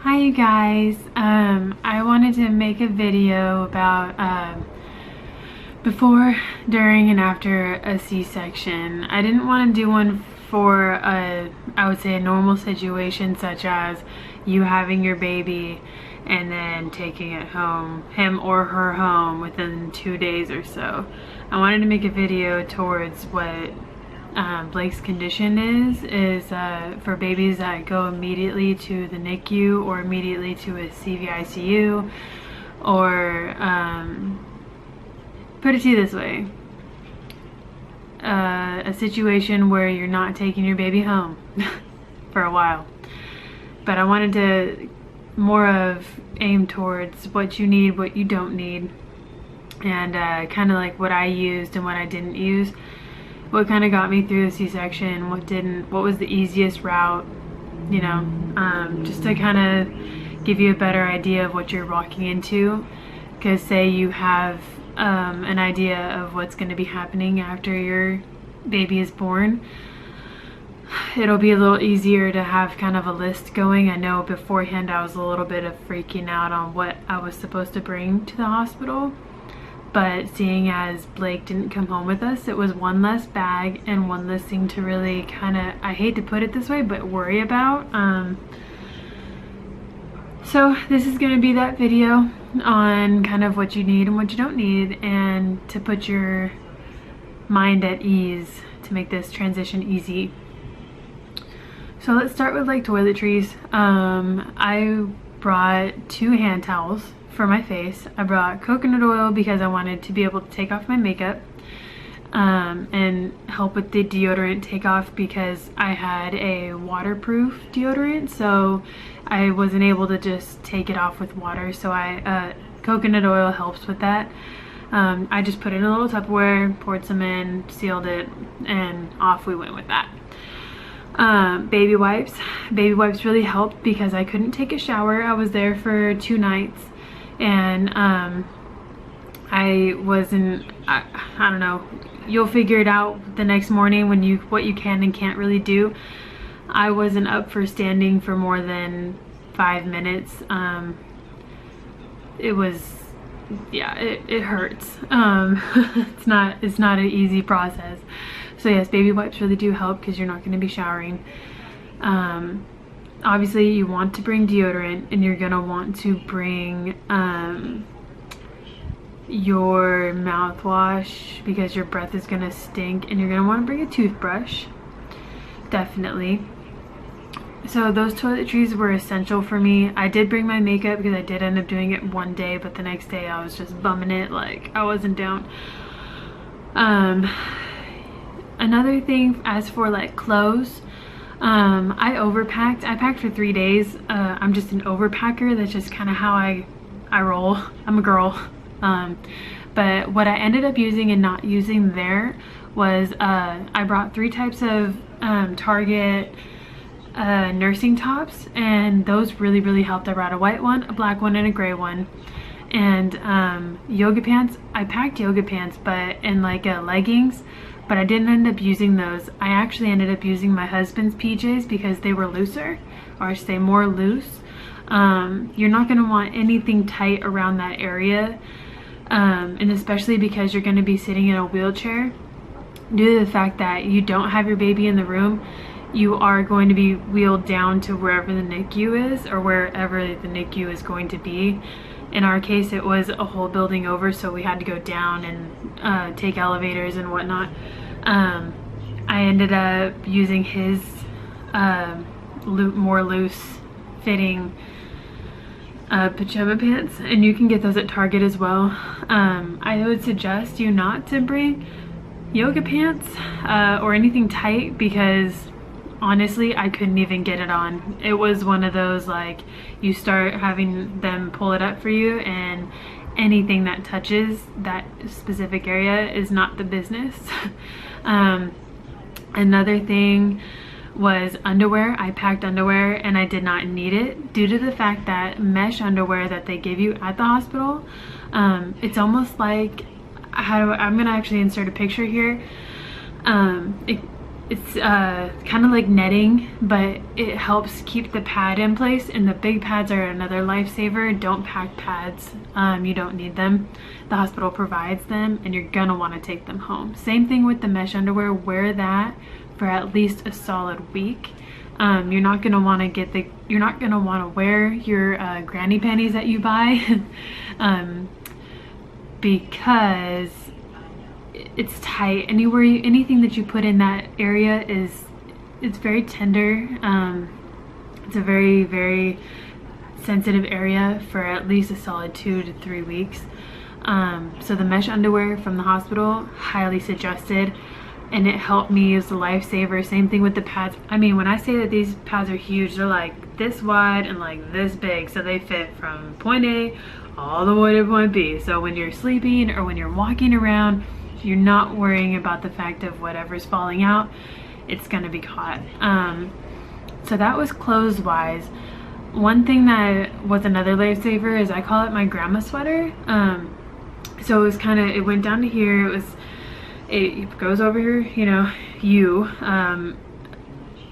Hi you guys, I wanted to make a video about before, during, and after a C-section. I didn't want to do one for I would say a normal situation such as you having your baby and then taking it home, him or her home within 2 days or so. I wanted to make a video towards what Blake's condition is for babies that go immediately to the NICU or immediately to a CVICU, or put it to you this way, a situation where you're not taking your baby home for a while. But I wanted to more of aim towards what you need, what you don't need, and kind of like what I used and what I didn't use. What kind of got me through the C-section, what didn't, what was the easiest route, you know, just to kind of give you a better idea of what you're walking into. Because say you have an idea of what's going to be happening after your baby is born, it'll be a little easier to have kind of a list going. I know beforehand I was a little bit of freaking out on what I was supposed to bring to the hospital. But seeing as Blake didn't come home with us, it was one less bag and one less thing to really kind of, I hate to put it this way, but worry about. So this is going to be that video on kind of what you need and what you don't need, and to put your mind at ease, to make this transition easy. So let's start with like toiletries. I brought 2 hand towels for my face. I brought coconut oil because I wanted to be able to take off my makeup and help with the deodorant takeoff, because I had a waterproof deodorant, so I wasn't able to just take it off with water. So coconut oil helps with that. I just put it in a little Tupperware, poured some in, sealed it, and off we went with that. Baby wipes. Baby wipes really helped because I couldn't take a shower. I was there for 2 nights. And I wasn't, I don't know, you'll figure it out the next morning when what you can and can't really do. I wasn't up for standing for more than 5 minutes. It was, yeah, it hurts. It's not an easy process. So yes, baby wipes really do help because you're not going to be showering. Obviously you want to bring deodorant, and you're gonna want to bring your mouthwash because your breath is gonna stink, and you're gonna want to bring a toothbrush, definitely. So those toiletries were essential for me. I did bring my makeup because I did end up doing it one day, but the next day I was just bumming it, like I wasn't down. Another thing, as for like clothes, I overpacked. I packed for 3 days. I'm just an overpacker. That's just kind of how I roll. I'm a girl. But what I ended up using and not using there was I brought 3 types of Target nursing tops, and those really helped. I brought a white one, a black one, and a gray one. And yoga pants. I packed yoga pants, but in like leggings. But I didn't end up using those. I actually ended up using my husband's PJs because they were looser, or I say more loose. You're not going to want anything tight around that area, and especially because you're going to be sitting in a wheelchair. Due to the fact that you don't have your baby in the room, you are going to be wheeled down to wherever the NICU is, or wherever the NICU is going to be. In our case, it was a whole building over, so we had to go down and take elevators and whatnot. I ended up using his more loose fitting pajama pants, and you can get those at Target as well. I would suggest you not to bring yoga pants or anything tight, because honestly I couldn't even get it on. It was one of those, like, you start having them pull it up for you, and anything that touches that specific area is not the business. Another thing was underwear. I packed underwear, and I did not need it due to the fact that mesh underwear that they give you at the hospital, it's almost like, I'm gonna actually insert a picture here. It's kind of like netting, but it helps keep the pad in place, and the big pads are another lifesaver. Don't pack pads. You don't need them. The hospital provides them, and you're gonna want to take them home. Same thing with the mesh underwear. Wear that for at least a solid week. You're not gonna want to wear your granny panties that you buy because it's tight. Anything that you put in that area it's very tender. It's a very, very sensitive area for at least a solid 2 to 3 weeks. So the mesh underwear from the hospital, highly suggested, and it helped me as a lifesaver. Same thing with the pads. I mean, when I say that these pads are huge, they're like this wide and like this big, so they fit from point A all the way to point B. So when you're sleeping or when you're walking around, you're not worrying about the fact of whatever's falling out, it's gonna be caught. So that was clothes wise. One thing that was another lifesaver is I call it my grandma sweater. So it was it went down to here. It goes over here, you know,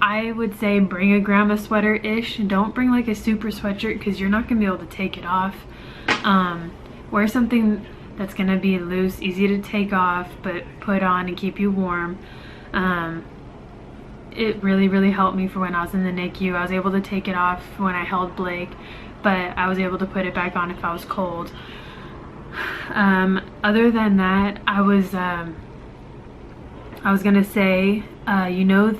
I would say bring a grandma sweater-ish. Don't bring like a super sweatshirt because you're not gonna be able to take it off. Wear something that's gonna be loose, easy to take off, but put on and keep you warm. It really, really helped me for when I was in the NICU. I was able to take it off when I held Blake, but I was able to put it back on if I was cold. Other than that, I was gonna say, you know,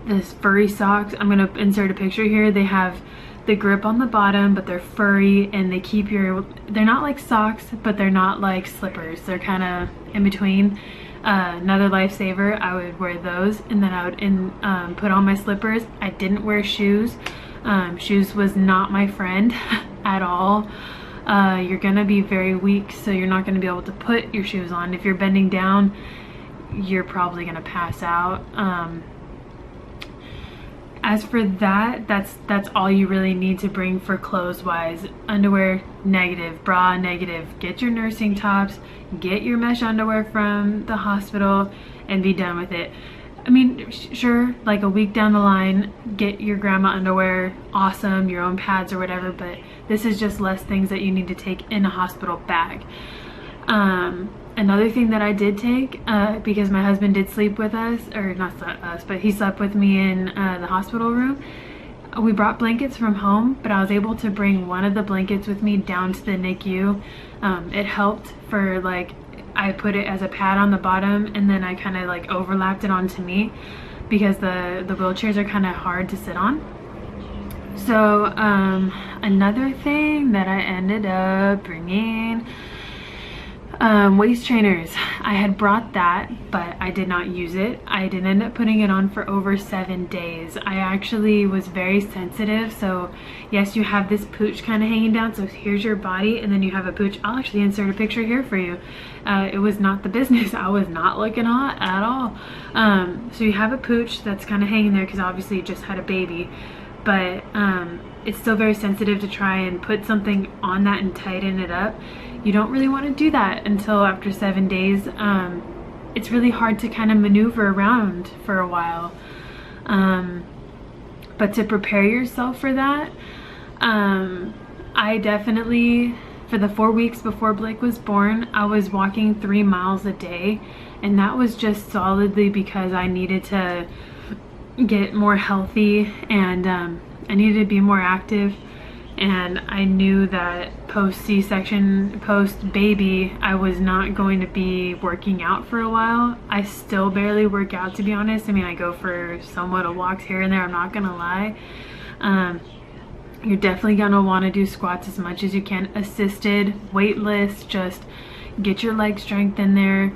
this Furry Socks, I'm gonna insert a picture here. They have the grip on the bottom, but they're furry, and they keep they're not like socks, but they're not like slippers. They're kind of in between. Another lifesaver, I would wear those, and then I would put on my slippers. I didn't wear shoes. Shoes was not my friend at all. You're gonna be very weak, so you're not gonna be able to put your shoes on. If you're bending down, you're probably gonna pass out. As for that, that's all you really need to bring for clothes wise. Underwear, negative. Bra, negative. Get your nursing tops, get your mesh underwear from the hospital, and be done with it. I mean, sure, like a week down the line, get your grandma underwear, awesome, your own pads or whatever, but this is just less things that you need to take in a hospital bag. Another thing that I did take, because my husband did sleep with us, or not us, but he slept with me in the hospital room. We brought blankets from home, but I was able to bring one of the blankets with me down to the NICU. It helped for like, I put it as a pad on the bottom, and then I kind of like overlapped it onto me because the wheelchairs are kind of hard to sit on. So another thing that I ended up bringing, waist trainers. I had brought that, but I did not use it. I did end up putting it on for over 7 days. I actually was very sensitive. So yes, you have this pooch kind of hanging down. So here's your body, and then you have a pooch. I'll actually insert a picture here for you. It was not the business. I was not looking hot at all. So you have a pooch that's kind of hanging there because obviously you just had a baby, but it's still very sensitive to try and put something on that and tighten it up. You don't really want to do that until after 7 days. It's really hard to kind of maneuver around for a while. But to prepare yourself for that, I definitely, for the 4 weeks before Blake was born, I was walking 3 miles a day, and that was just solidly because I needed to get more healthy, and I needed to be more active. And I knew that post C-section, post baby, I was not going to be working out for a while. I still barely work out, to be honest. I mean, I go for somewhat of walks here and there, I'm not gonna lie. You're definitely gonna wanna do squats as much as you can. Assisted, weightless, just get your leg strength in there.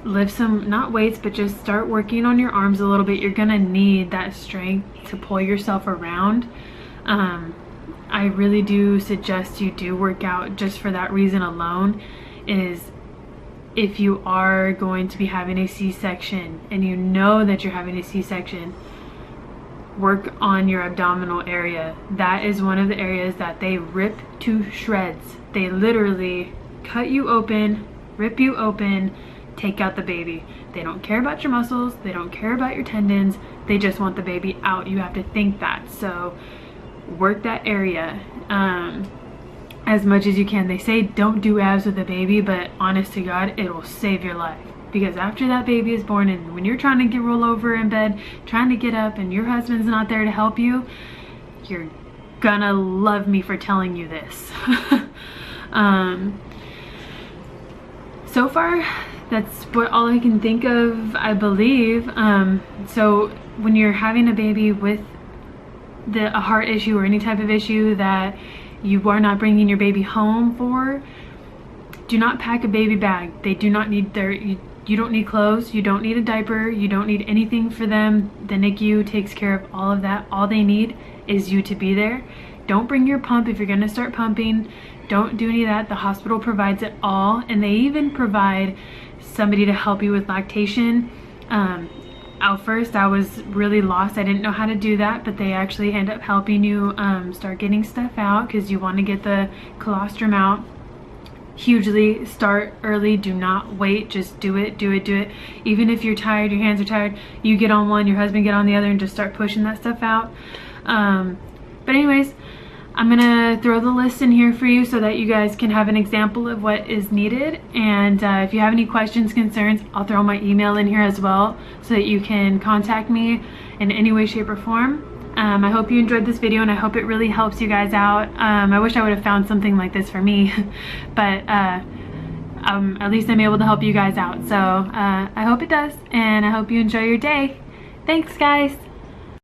Lift some, not weights, but just start working on your arms a little bit. You're gonna need that strength to pull yourself around. I really do suggest you do work out just for that reason alone. Is if you are going to be having a C-section and you know that you're having a C-section, work on your abdominal area. That is one of the areas that they rip to shreds. They literally cut you open, rip you open, take out the baby. They don't care about your muscles, they don't care about your tendons, they just want the baby out. You have to think that. So work that area as much as you can. They say don't do abs with a baby, but honest to God, it will save your life. Because after that baby is born, and when you're trying to roll over in bed, trying to get up, and your husband's not there to help you, you're gonna love me for telling you this. So far, that's all I can think of, I believe. So when you're having a baby with a heart issue or any type of issue that you are not bringing your baby home for, do not pack a baby bag. They do not need you don't need clothes, you don't need a diaper, you don't need anything for them. The NICU takes care of all of that. All they need is you to be there. Don't bring your pump if you're gonna start pumping. Don't do any of that. The hospital provides it all, and they even provide somebody to help you with lactation. At first I was really lost. I didn't know how to do that, but they actually end up helping you start getting stuff out, because you want to get the colostrum out. Hugely start early. Do not wait. Just do it, do it, do it. Even if you're tired, your hands are tired, you get on one, your husband get on the other, and just start pushing that stuff out. But anyways, I'm gonna throw the list in here for you so that you guys can have an example of what is needed. And if you have any questions, concerns, I'll throw my email in here as well so that you can contact me in any way, shape, or form. I hope you enjoyed this video, and I hope it really helps you guys out. I wish I would have found something like this for me, but at least I'm able to help you guys out. So I hope it does, and I hope you enjoy your day. Thanks, guys.